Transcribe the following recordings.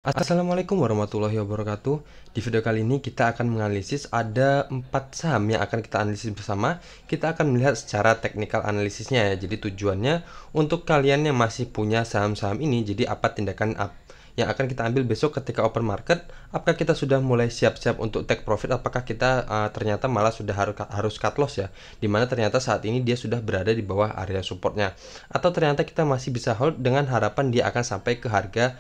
Assalamualaikum warahmatullahi wabarakatuh. Di video kali ini kita akan menganalisis ada 4 saham yang akan kita analisis bersama. Kita akan melihat secara teknikal analisisnya ya. Jadi tujuannya untuk kalian yang masih punya saham-saham ini, jadi apa tindakan yang akan kita ambil besok ketika open market. Apakah kita sudah mulai siap-siap untuk take profit, apakah kita ternyata malah sudah harus cut loss ya, dimana ternyata saat ini dia sudah berada di bawah area supportnya, atau ternyata kita masih bisa hold dengan harapan dia akan sampai ke harga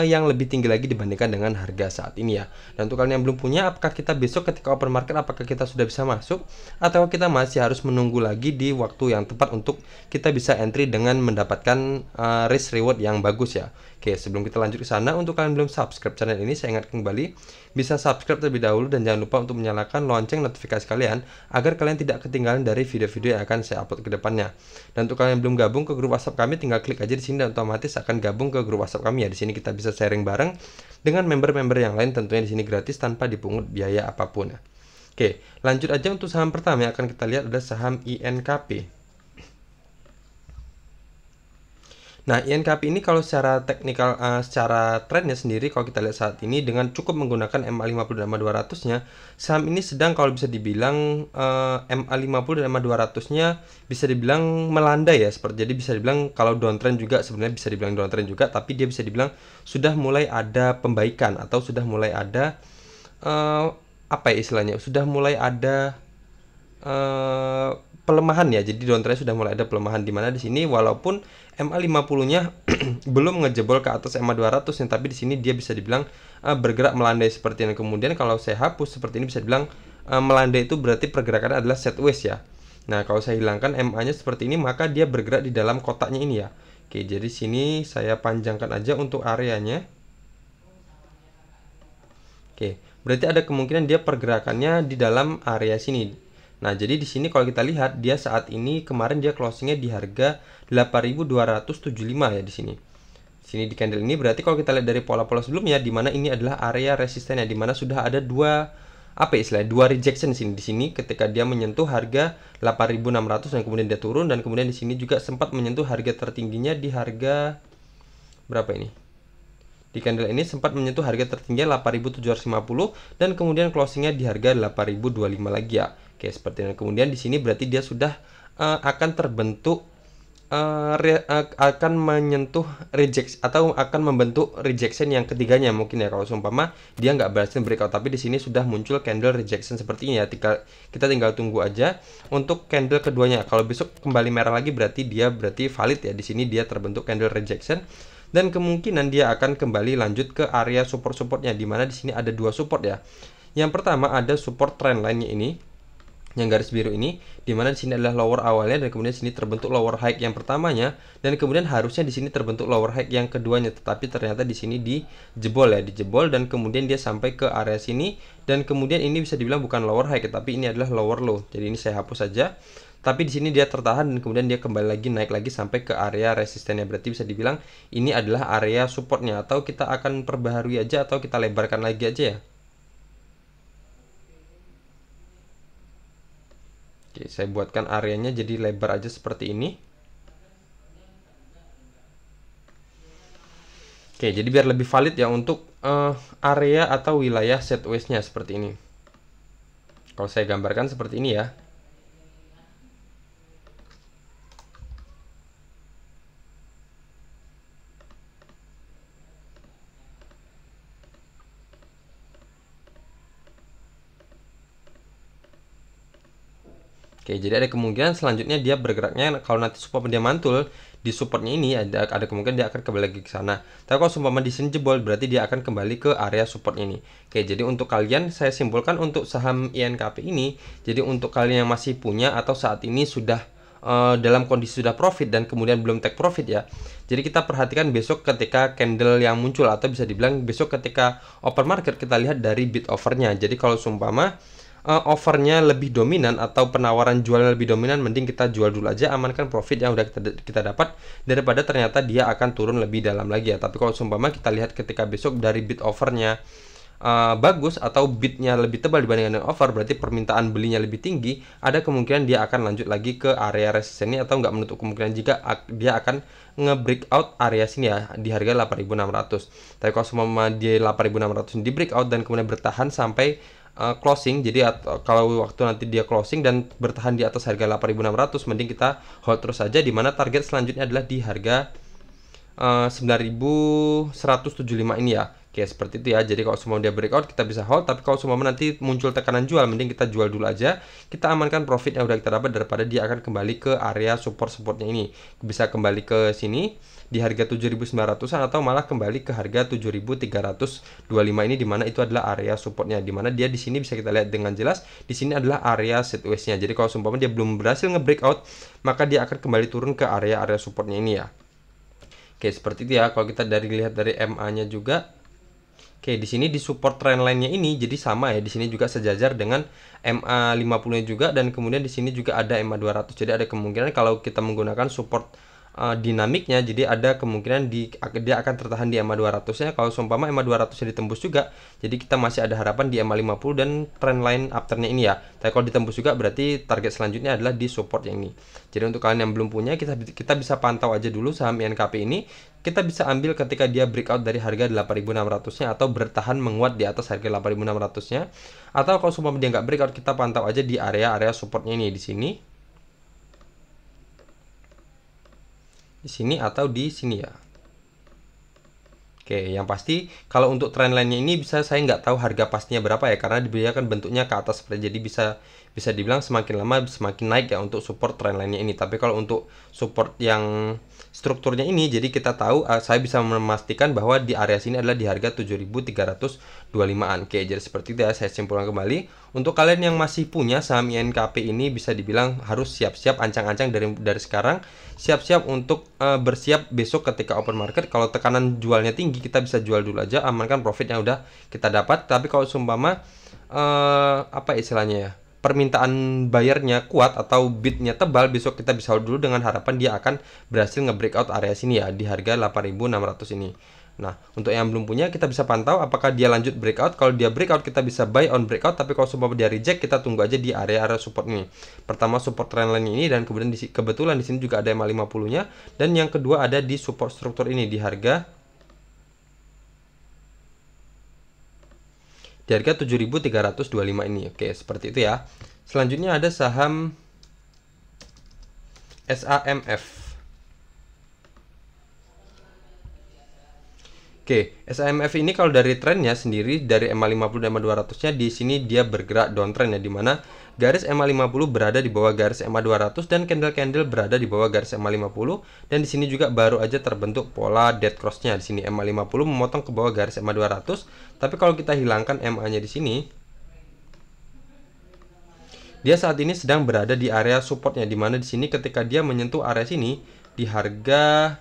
yang lebih tinggi lagi dibandingkan dengan harga saat ini ya. Dan untuk kalian yang belum punya, apakah kita besok ketika open market, apakah kita sudah bisa masuk, atau kita masih harus menunggu lagi di waktu yang tepat untuk kita bisa entry dengan mendapatkan risk reward yang bagus ya. Oke, sebelum kita lanjut ke sana, untuk kalian belum subscribe channel ini, saya ingatkan kembali, bisa subscribe terlebih dahulu dan jangan lupa untuk menyalakan lonceng notifikasi kalian agar kalian tidak ketinggalan dari video-video yang akan saya upload ke depannya. Dan untuk kalian yang belum gabung ke grup WhatsApp kami, tinggal klik aja di sini dan otomatis akan gabung ke grup WhatsApp kami ya. Di sini kita bisa sharing bareng dengan member-member yang lain, tentunya di sini gratis tanpa dipungut biaya apapun ya. Oke, lanjut aja untuk saham pertama yang akan kita lihat adalah saham INKP. Nah, INKP ini kalau secara teknikal, secara trennya sendiri, kalau kita lihat saat ini dengan cukup menggunakan MA50 dan MA200-nya, saham ini sedang kalau bisa dibilang MA50 dan MA200-nya bisa dibilang melandai ya, jadi bisa dibilang kalau downtrend juga sebenarnya bisa dibilang downtrend juga, tapi dia bisa dibilang sudah mulai ada pembaikan atau sudah mulai ada apa ya istilahnya, sudah mulai ada pelemahan ya. Jadi downtrend sudah mulai ada pelemahan, di mana di sini walaupun MA50-nya belum ngejebol ke atas MA200-nya, tapi di sini dia bisa dibilang bergerak melandai seperti ini. Kemudian kalau saya hapus seperti ini, bisa dibilang melandai itu berarti pergerakannya adalah sideways ya. Nah, kalau saya hilangkan MA-nya seperti ini, maka dia bergerak di dalam kotaknya ini ya. Oke, jadi sini saya panjangkan aja untuk areanya. Oke, berarti ada kemungkinan dia pergerakannya di dalam area sini. Nah, jadi di sini kalau kita lihat, dia saat ini kemarin dia closingnya di harga 8.275 ya di sini. Sini di candle ini berarti kalau kita lihat dari pola-pola sebelumnya, di mana ini adalah area resistennya, di mana sudah ada dua dua rejection di sini ketika dia menyentuh harga 8.600 dan kemudian dia turun, dan kemudian di sini juga sempat menyentuh harga tertingginya di harga berapa ini? Di candle ini sempat menyentuh harga tertingginya 8.750 dan kemudian closingnya di harga 8.025 lagi ya. Oke, seperti ini. Kemudian di sini berarti dia sudah akan terbentuk akan menyentuh reject atau akan membentuk rejection yang ketiganya mungkin ya, kalau seumpama dia nggak berhasil breakout, tapi di sini sudah muncul candle rejection seperti ini ya. Kita tinggal tunggu aja untuk candle keduanya. Kalau besok kembali merah lagi berarti valid ya. Di sini dia terbentuk candle rejection dan kemungkinan dia akan kembali lanjut ke area support-supportnya, di mana di sini ada dua support ya. Yang pertama ada support trendline-nya ini, yang garis biru ini, dimana di sini adalah lower awalnya dan kemudian sini terbentuk lower high yang pertamanya, dan kemudian harusnya di sini terbentuk lower high yang keduanya, tetapi ternyata di sini dijebol dan kemudian dia sampai ke area sini, dan kemudian ini bisa dibilang bukan lower high tapi ini adalah lower low. Jadi ini saya hapus saja. Tapi di sini dia tertahan dan kemudian dia kembali lagi naik lagi sampai ke area resistennya. Berarti bisa dibilang ini adalah area supportnya, atau kita akan perbaharui aja atau kita lebarkan lagi aja ya. Oke, saya buatkan areanya jadi lebar aja seperti ini. Oke, jadi biar lebih valid ya untuk area atau wilayah sideways-nya seperti ini. Kalau saya gambarkan seperti ini ya. Oke, jadi ada kemungkinan selanjutnya dia bergeraknya, kalau nanti support dia mantul di supportnya ini, ada kemungkinan dia akan kembali lagi ke sana. Tapi kalau sumpah di sini jebol, berarti dia akan kembali ke area supportnya ini. Oke, jadi untuk kalian saya simpulkan untuk saham INKP ini, jadi untuk kalian yang masih punya atau saat ini sudah dalam kondisi sudah profit dan kemudian belum take profit ya. Jadi kita perhatikan besok ketika candle yang muncul, atau bisa dibilang besok ketika open market, kita lihat dari bid offernya. Jadi kalau sumpama offernya lebih dominan atau penawaran jualnya lebih dominan, mending kita jual dulu aja, amankan profit yang udah kita dapat daripada ternyata dia akan turun lebih dalam lagi ya. Tapi kalau seumpama kita lihat ketika besok dari bid offernya bagus atau bidnya lebih tebal dibandingkan dengan over, berarti permintaan belinya lebih tinggi, ada kemungkinan dia akan lanjut lagi ke area resisten ini, atau nggak menutup kemungkinan jika dia akan nge-breakout area sini ya di harga 8.600. Tapi kalau semua di 8.600 di breakout dan kemudian bertahan sampai closing, jadi kalau waktu nanti dia closing dan bertahan di atas harga 8.600, mending kita hold terus saja, dimana target selanjutnya adalah di harga 9.175 ini ya. Oke, seperti itu ya. Jadi kalau semua dia breakout kita bisa hold, tapi kalau semua nanti muncul tekanan jual, mending kita jual dulu aja. Kita amankan profit yang udah kita dapat daripada dia akan kembali ke area support-supportnya ini. Bisa kembali ke sini di harga 7.900-an atau malah kembali ke harga 7.325 ini, dimana itu adalah area supportnya, dimana dia di sini bisa kita lihat dengan jelas di sini adalah area sideways-nya. Jadi kalau seumpama dia belum berhasil nge-breakout, maka dia akan kembali turun ke area-area supportnya ini ya. Oke, seperti itu ya. Kalau kita lihat dari MA-nya juga. Oke, di sini di support trendline-nya ini jadi sama ya. Di sini juga sejajar dengan MA50-nya juga, dan kemudian di sini juga ada MA200. Jadi ada kemungkinan kalau kita menggunakan support dinamiknya, jadi ada kemungkinan dia akan tertahan di MA200-nya. Kalau seumpama MA200-nya ditembus juga, jadi kita masih ada harapan di MA50 dan trendline afternya ini ya. Tapi kalau ditembus juga berarti target selanjutnya adalah di support yang ini. Jadi untuk kalian yang belum punya, kita bisa pantau aja dulu saham INKP ini. Kita bisa ambil ketika dia breakout dari harga 8.600-nya atau bertahan menguat di atas harga 8.600-nya. Atau kalau seumpama dia nggak breakout, kita pantau aja di area-area supportnya ini, di sini. Di sini atau di sini ya. Oke, yang pasti kalau untuk trendline-nya ini saya nggak tahu harga pastinya berapa ya, karena dia kan bentuknya ke atas seperti, jadi bisa dibilang semakin lama semakin naik ya untuk support trendline-nya ini. Tapi kalau untuk support yang strukturnya ini, jadi kita tahu, saya bisa memastikan bahwa di area sini adalah di harga 7.325-an. Oke, jadi seperti itu ya, saya simpulkan kembali. Untuk kalian yang masih punya saham INKP ini, bisa dibilang harus siap-siap ancang-ancang dari sekarang, siap-siap untuk bersiap besok ketika open market. Kalau tekanan jualnya tinggi, kita bisa jual dulu aja, amankan profit yang udah kita dapat. Tapi kalau seumpama apa istilahnya ya, permintaan bayarnya kuat atau bidnya tebal, besok kita bisa hold dulu dengan harapan dia akan berhasil nge-breakout area sini ya di harga 8.600 ini. Nah, untuk yang belum punya, kita bisa pantau apakah dia lanjut breakout. Kalau dia breakout, kita bisa buy on breakout. Tapi kalau seumpama dia reject, kita tunggu aja di area-area support ini. Pertama support trendline ini, dan kemudian kebetulan di sini juga ada MA50-nya, dan yang kedua ada di support struktur ini di harga 7.325 ini. Oke, seperti itu ya. Selanjutnya ada saham SAMF. Oke, SAMF ini kalau dari trennya sendiri, dari MA50 dan MA200-nya, di sini dia bergerak downtrend ya, dimana garis MA50 berada di bawah garis MA200 dan candle-candle berada di bawah garis MA50, dan di sini juga baru aja terbentuk pola dead cross-nya. Di sini MA50 memotong ke bawah garis MA200, tapi kalau kita hilangkan MA-nya di sini, dia saat ini sedang berada di area supportnya, dimana di sini ketika dia menyentuh area sini di harga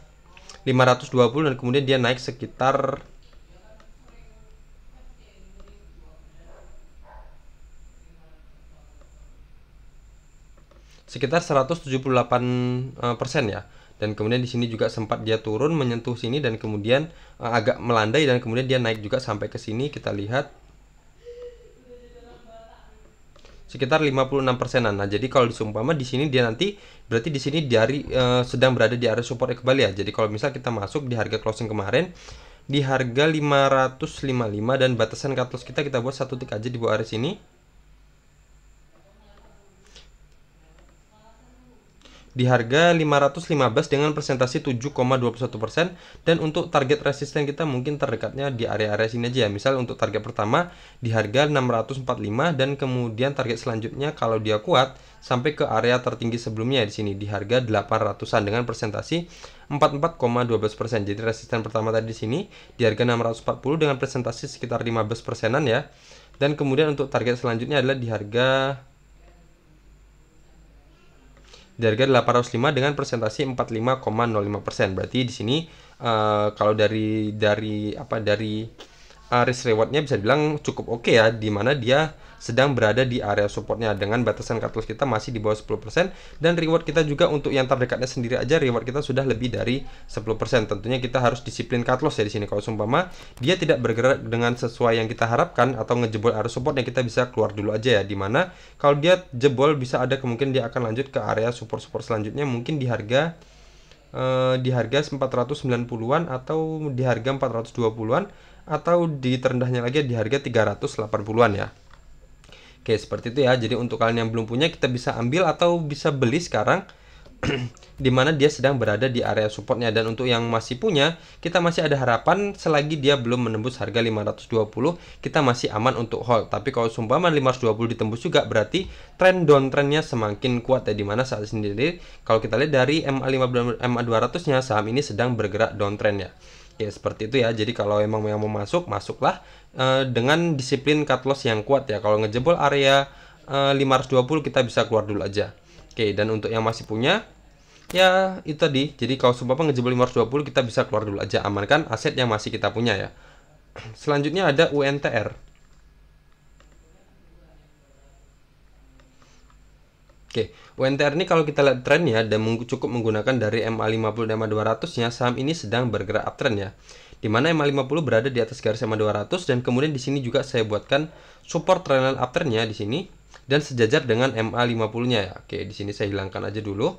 520 dan kemudian dia naik sekitar sekitar 178% ya. Dan kemudian di sini juga sempat dia turun menyentuh sini dan kemudian agak melandai, dan kemudian dia naik juga sampai ke sini. Kita lihat sekitar 56%-an. Nah, jadi kalau disumpama di sini dia nanti berarti di sini dari sedang berada di area support kembali ya. Jadi kalau misal kita masuk di harga closing kemarin di harga 555 dan batasan cut loss kita buat satu tick aja di bawah area sini. Di harga 515 dengan presentasi 7,21%, dan untuk target resisten kita mungkin terdekatnya di area-area sini aja ya. Misal untuk target pertama di harga 645, dan kemudian target selanjutnya kalau dia kuat sampai ke area tertinggi sebelumnya di sini di harga 800-an dengan presentasi 44,12%. Jadi resisten pertama tadi di sini di harga 640 dengan presentasi sekitar 15%-an ya. Dan kemudian untuk target selanjutnya adalah di harga 805 dengan presentasi 45,05%. Berarti di sini kalau dari risk rewardnya bisa bilang cukup oke ya, dimana dia sedang berada di area supportnya dengan batasan cut loss kita masih di bawah 10%, dan reward kita juga untuk yang terdekatnya sendiri aja reward kita sudah lebih dari 10%. Tentunya kita harus disiplin cut loss ya di sini. Kalau seumpama dia tidak bergerak dengan sesuai yang kita harapkan atau ngejebol area supportnya, kita bisa keluar dulu aja ya. Dimana kalau dia jebol bisa ada kemungkinan dia akan lanjut ke area support selanjutnya, mungkin di harga 490-an atau di harga 420-an atau di terendahnya lagi di harga 380-an ya. Oke, seperti itu ya. Jadi untuk kalian yang belum punya, kita bisa ambil atau bisa beli sekarang dimana dia sedang berada di area supportnya. Dan untuk yang masih punya, kita masih ada harapan selagi dia belum menembus harga 520, kita masih aman untuk hold. Tapi kalau seumpama 520 ditembus juga, berarti tren downtrendnya semakin kuat ya. Dimana saat sendiri kalau kita lihat dari MA500 MA200 nya saham ini sedang bergerak downtrend ya. Ya seperti itu ya. Jadi kalau emang yang mau masuk, masuklah dengan disiplin cut loss yang kuat ya. Kalau ngejebol area 520, kita bisa keluar dulu aja. Oke, dan untuk yang masih punya, ya itu tadi. Jadi kalau seumpama ngejebol 520, kita bisa keluar dulu aja, amankan aset yang masih kita punya ya. Selanjutnya ada UNTR. Oke, UNTR ini kalau kita lihat trennya dan cukup menggunakan dari MA50 dan MA200 nya, saham ini sedang bergerak uptrend ya. Dimana MA50 berada di atas garis MA200, dan kemudian di sini juga saya buatkan support trendline uptrendnya di sini dan sejajar dengan MA50-nya ya. Oke, di sini saya hilangkan aja dulu.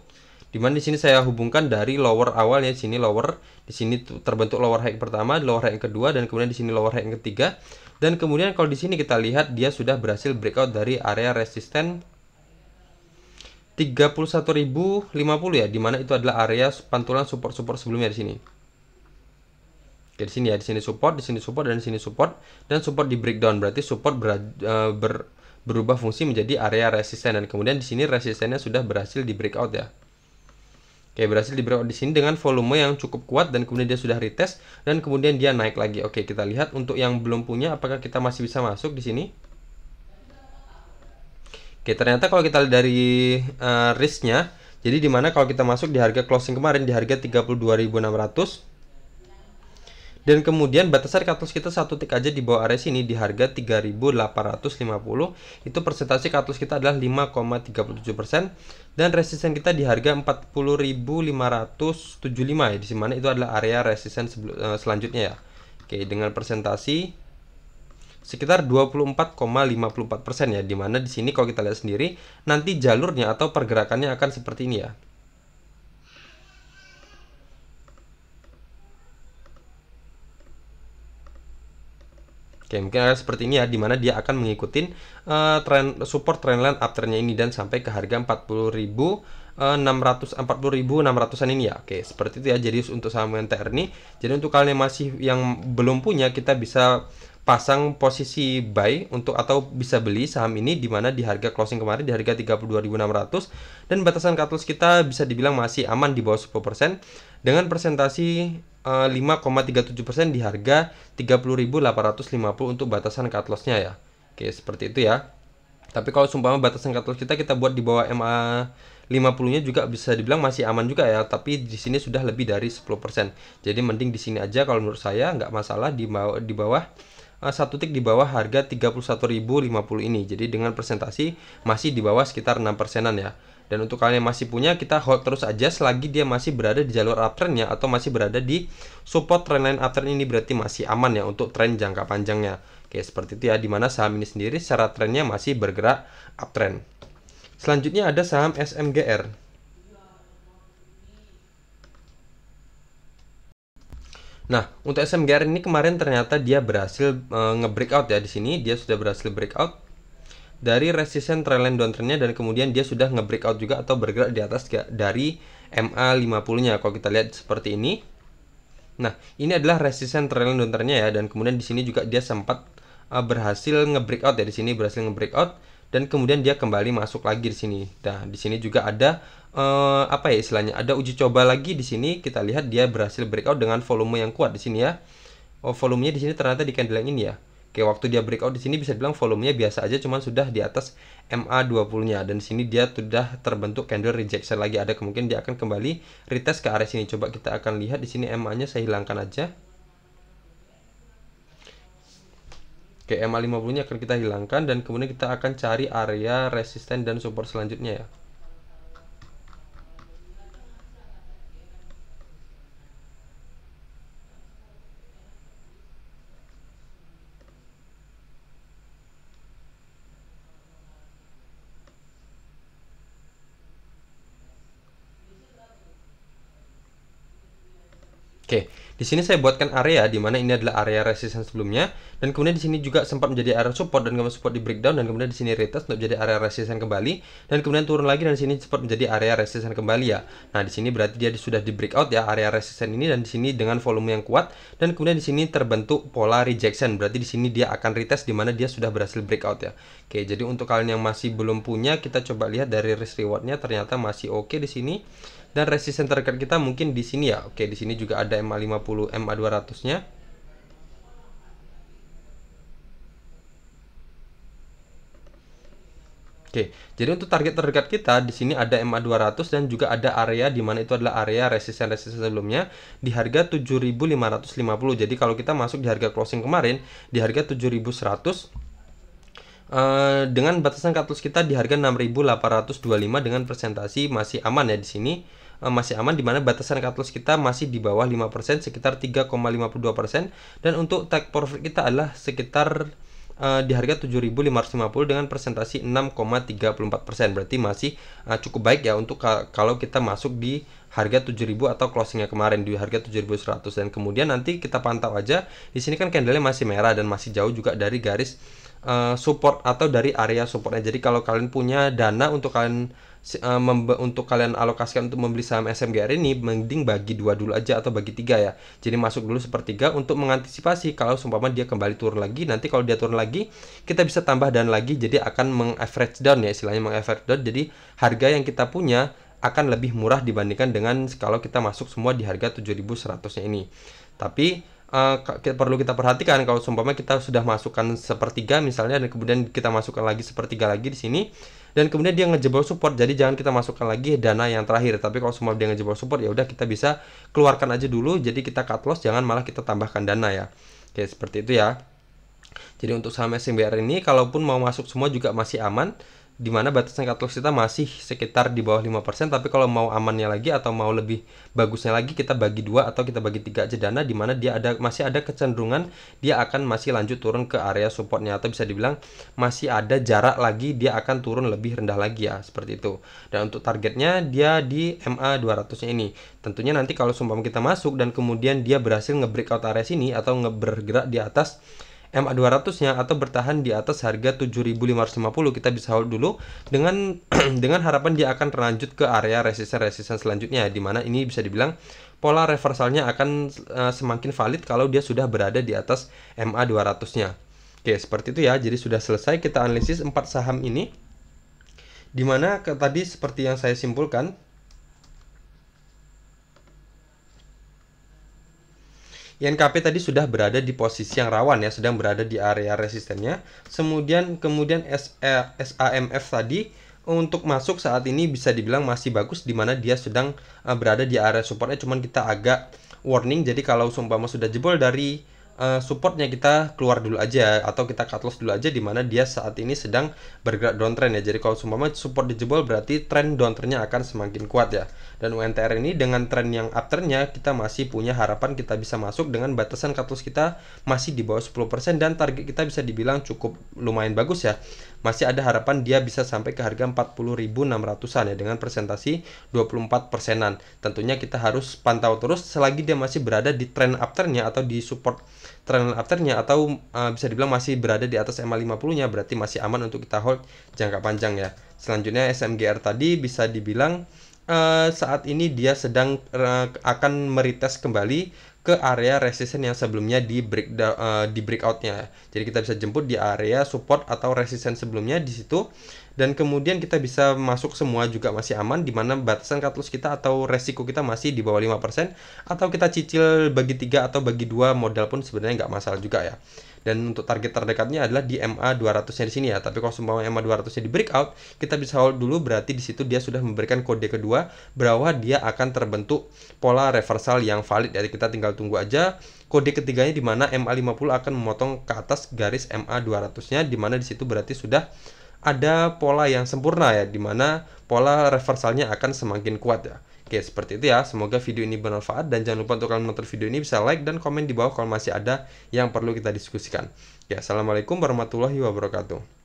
Dimana di sini saya hubungkan dari lower awalnya, di sini lower, di sini terbentuk lower high pertama, lower high yang kedua, dan kemudian di sini lower high yang ketiga. Dan kemudian kalau di sini kita lihat dia sudah berhasil breakout dari area resisten 31.050 ya, dimana itu adalah area pantulan support sebelumnya di sini. Oke, di sini ya, di sini support, di sini support, dan di sini support, dan support di breakdown, berarti support berubah fungsi menjadi area resisten, dan kemudian di sini resistennya sudah berhasil di breakout ya. Oke, berhasil di breakout di sini dengan volume yang cukup kuat, dan kemudian dia sudah retest dan kemudian dia naik lagi. Oke, kita lihat untuk yang belum punya apakah kita masih bisa masuk di sini. Oke, ternyata kalau kita lihat dari risknya, jadi dimana kalau kita masuk di harga closing kemarin di harga 32.600, dan kemudian batasan cut loss kita satu tick aja di bawah area sini di harga 3.850, itu persentase cut loss kita adalah 5,37%, dan resisten kita di harga 40.575 ya, di mana itu adalah area resisten selanjutnya ya. Oke, dengan presentasi sekitar 24,54% ya, dimana di sini kalau kita lihat sendiri nanti jalurnya atau pergerakannya akan seperti ini ya. Oke, mungkin akan seperti ini ya, dimana dia akan mengikuti support trendline uptrendnya ini dan sampai ke harga 40.600-an ini ya. Oke, seperti itu ya. Jadi untuk saham UNTR ini, jadi untuk kalian yang belum punya, kita bisa pasang posisi buy untuk atau bisa beli saham ini dimana di harga closing kemarin di harga 32.600, dan batasan cut loss kita bisa dibilang masih aman di bawah 10% dengan presentasi 5,37% di harga 30.850 untuk batasan cut loss-nya ya. Oke, seperti itu ya. Tapi kalau sumpama batasan cut loss kita buat di bawah MA50-nya juga bisa dibilang masih aman juga ya, tapi di sini sudah lebih dari 10%. Jadi mending di sini aja kalau menurut saya, nggak masalah di bawah satu tick di bawah harga 31.050 ini. Jadi dengan presentasi masih di bawah sekitar 6%-an ya. Dan untuk kalian yang masih punya, kita hold terus aja selagi dia masih berada di jalur uptrendnya atau masih berada di support trendline uptrend ini, berarti masih aman ya untuk tren jangka panjangnya. Oke, seperti itu ya, dimana saham ini sendiri secara trennya masih bergerak uptrend. Selanjutnya ada saham SMGR. Nah, untuk SMGR ini kemarin ternyata dia berhasil nge-breakout ya. Di sini dia sudah berhasil breakout dari resisten trendline downtrendnya, dan kemudian dia sudah nge-breakout juga atau bergerak di atas dari MA50-nya. Kalau kita lihat seperti ini. Nah, ini adalah resisten trendline downtrendnya ya, dan kemudian di sini juga dia sempat berhasil nge-breakout ya, di sini berhasil nge-breakout dan kemudian dia kembali masuk lagi di sini. Nah, di sini juga ada apa ya istilahnya, ada uji coba lagi di sini. Kita lihat dia berhasil breakout dengan volume yang kuat di sini ya. Volumenya di sini ternyata di candle yang ini ya. Oke, waktu dia breakout di sini bisa dibilang volumenya biasa aja, cuman sudah di atas MA20-nya, dan di sini dia sudah terbentuk candle rejection lagi. Ada kemungkinan dia akan kembali retest ke area sini. Coba kita akan lihat di sini MA-nya saya hilangkan aja. Oke, MA50-nya akan kita hilangkan dan kemudian kita akan cari area resisten dan support selanjutnya ya. Oke, di sini saya buatkan area di mana ini adalah area resistance sebelumnya, dan kemudian di sini juga sempat menjadi area support dan kemudian support di breakdown, dan kemudian di sini retest untuk menjadi area resistance kembali, dan kemudian turun lagi dan di sini sempat menjadi area resistance kembali ya. Nah, di sini berarti dia sudah di breakout ya area resistance ini, dan di sini dengan volume yang kuat, dan kemudian di sini terbentuk pola rejection. Berarti di sini dia akan retest di mana dia sudah berhasil breakout ya. Oke, jadi untuk kalian yang masih belum punya, kita coba lihat dari risk rewardnya ternyata masih oke di sini. Dan resisten terdekat kita mungkin di sini ya. Oke, di sini juga ada MA50, MA200-nya. Oke, jadi untuk target terdekat kita di sini ada MA200 dan juga ada area di mana itu adalah area resisten sebelumnya di harga 7.550. Jadi kalau kita masuk di harga closing kemarin di harga 7.100 dengan batasan cut loss kita di harga 6.825 dengan presentasi masih aman ya di sini. Masih aman di mana batasan cut loss kita masih di bawah 5%, sekitar 3,52%, dan untuk take profit kita adalah sekitar di harga 7.550 dengan presentasi 6,34%. Berarti masih cukup baik ya untuk kalau kita masuk di harga 7.000 atau closingnya kemarin di harga 7.100. Dan kemudian nanti kita pantau aja di sini kan candlenya masih merah dan masih jauh juga dari garis support atau dari area supportnya. Jadi kalau kalian punya dana untuk kalian alokasikan untuk membeli saham SMGR ini, mending bagi dua dulu aja atau bagi tiga ya. Jadi masuk dulu sepertiga untuk mengantisipasi kalau seumpama dia kembali turun lagi. Nanti kalau dia turun lagi, kita bisa tambah dan lagi. Jadi akan meng-average down ya, istilahnya meng-average down. Jadi harga yang kita punya akan lebih murah dibandingkan dengan kalau kita masuk semua di harga 7.100-nya ini. Tapi perlu kita perhatikan kalau seumpama kita sudah masukkan sepertiga misalnya dan kemudian kita masukkan lagi sepertiga lagi di sini dan kemudian dia ngejebol support, jadi jangan kita masukkan lagi dana yang terakhir. Tapi kalau semua dia ngejebol support ya udah kita bisa keluarkan aja dulu, jadi kita cut loss, jangan malah kita tambahkan dana ya. Oke, seperti itu ya. Jadi untuk saham SMBR ini kalaupun mau masuk semua juga masih aman, di mana batasan cut loss kita masih sekitar di bawah 5%. Tapi kalau mau amannya lagi atau mau lebih bagusnya lagi, kita bagi dua atau kita bagi tiga aja dana, di mana dia masih ada kecenderungan dia akan masih lanjut turun ke area supportnya, atau bisa dibilang masih ada jarak lagi dia akan turun lebih rendah lagi ya, seperti itu. Dan untuk targetnya dia di MA200-nya ini. Tentunya nanti kalau seumpama kita masuk dan kemudian dia berhasil nge-breakout area sini atau bergerak di atas MA200-nya atau bertahan di atas harga 7.550, kita bisa hold dulu dengan dengan harapan dia akan lanjut ke area resisten selanjutnya, di mana ini bisa dibilang pola reversalnya akan semakin valid kalau dia sudah berada di atas MA200-nya. Oke, seperti itu ya. Jadi sudah selesai kita analisis 4 saham ini, di mana tadi seperti yang saya simpulkan, INKP tadi sudah berada di posisi yang rawan ya, sedang berada di area resistennya. Kemudian SAMF tadi untuk masuk saat ini bisa dibilang masih bagus, di mana dia sedang berada di area supportnya, cuman kita agak warning. Jadi kalau seumpama sudah jebol dari supportnya, kita keluar dulu aja atau kita cut loss dulu aja, di mana dia saat ini sedang bergerak downtrend ya. Jadi kalau seumpama support dijebol berarti tren downtrendnya akan semakin kuat ya. Dan UNTR ini dengan tren yang uptrendnya kita masih punya harapan kita bisa masuk dengan batasan cut loss kita masih di bawah 10%, dan target kita bisa dibilang cukup lumayan bagus ya. Masih ada harapan dia bisa sampai ke harga 40.600-an ya, dengan presentasi 24%-an. Tentunya kita harus pantau terus selagi dia masih berada di tren uptrendnya atau di support tren uptrendnya, atau bisa dibilang masih berada di atas MA50-nya, berarti masih aman untuk kita hold jangka panjang ya. Selanjutnya SMGR tadi bisa dibilang saat ini dia sedang akan meretest kembali ke area resisten yang sebelumnya di breakoutnya. Jadi kita bisa jemput di area support atau resisten sebelumnya di situ, dan kemudian kita bisa masuk semua juga masih aman, di mana batasan cut loss kita atau resiko kita masih di bawah 5%, atau kita cicil bagi 3 atau bagi 2 modal pun sebenarnya nggak masalah juga ya. Dan untuk target terdekatnya adalah di MA200-nya di sini ya. Tapi kalau semua MA200-nya di breakout, kita bisa hold dulu, berarti di situ dia sudah memberikan kode kedua bahwa dia akan terbentuk pola reversal yang valid. Jadi kita tinggal tunggu aja kode ketiganya di mana MA50 akan memotong ke atas garis MA200-nya, di mana di situ berarti sudah ada pola yang sempurna ya, di mana pola reversalnya akan semakin kuat ya. Oke, seperti itu ya. Semoga video ini bermanfaat, dan jangan lupa untuk kalian menonton video ini bisa like dan komen di bawah kalau masih ada yang perlu kita diskusikan. Ya, assalamualaikum warahmatullahi wabarakatuh.